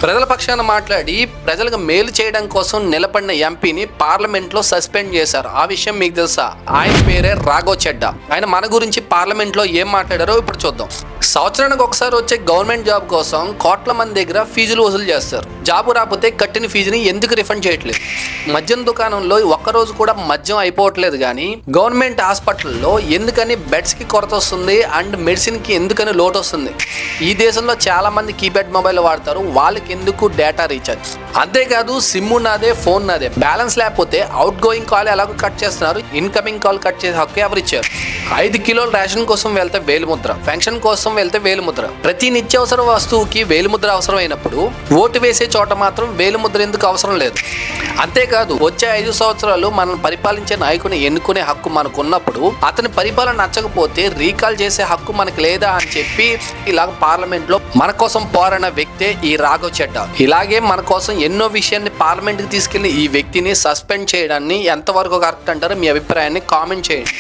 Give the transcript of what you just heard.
ప్రజల పక్షాన మాట్లాడి ప్రజలకు మేలు చేయడం కోసం నిలబడిన ఎంపీని పార్లమెంట్ లో సస్పెండ్ చేశారు. ఆ విషయం మీకు తెలుసా? ఆయన పేరే రాఘవ్ చెడ్డా. ఆయన మన గురించి పార్లమెంట్ లో ఏం మాట్లాడారో ఇప్పుడు చూద్దాం. సంవత్సరానికి ఒకసారి వచ్చే గవర్నమెంట్ జాబ్ కోసం కోట్ల మంది దగ్గర ఫీజులు వసూలు చేస్తారు. జాబు రాకపోతే కట్టిన ఫీజుని ఎందుకు రిఫండ్ చేయట్లేదు? మద్యం దుకాణంలో ఒక్కరోజు కూడా మద్యం అయిపోవట్లేదు, కానీ గవర్నమెంట్ హాస్పిటల్లో ఎందుకని బెడ్స్ కి కొరత వస్తుంది అండ్ మెడిసిన్ కి ఎందుకని లోటు వస్తుంది? ఈ దేశంలో చాలా మంది కీప్యాడ్ మొబైల్ వాడతారు, వాళ్ళకి ఎందుకు డేటా రీఛార్జ్? అంతేకాదు సిమ్ నాదే, ఫోన్ నాదే, బ్యాలెన్స్ లేకపోతే అవుట్ గోయింగ్ కాల్ ఎలాగో కట్ చేస్తున్నారు, ఇన్కమింగ్ కాల్ కట్ చేసే హక్కు ఎవరిచ్చారు? 5 కిలోల రేషన్ కోసం వెళ్తే వేలిముద్ర, పెన్షన్ కోసం వెళ్తే వేలిముద్ర, ప్రతి నిత్యావసర వస్తువుకి వేలిముద్ర అవసరం అయినప్పుడు ఓటు వేసే చోట మాత్రం వేలిముద్ర ఎందుకు అవసరం లేదు? అంతేకాదు వచ్చే 5 సంవత్సరాలు మనం పరిపాలించే నాయకుని ఎన్నుకునే హక్కు మనకు ఉన్నప్పుడు అతని పరిపాలన నచ్చకపోతే రీకాల్ చేసే హక్కు మనకు లేదా అని చెప్పి ఇలాగ పార్లమెంట్ లో మన కోసం పోరాడిన వ్యక్తే ఈ రాఘవ్ చెడ్డా. ఇలాగే మన కోసం ఎన్నో విషయాన్ని పార్లమెంట్ కి తీసుకెళ్లి ఈ వ్యక్తిని సస్పెండ్ చేయడాన్ని ఎంతవరకు కరెక్ట్ అంటారో మీ అభిప్రాయాన్ని కామెంట్ చేయండి.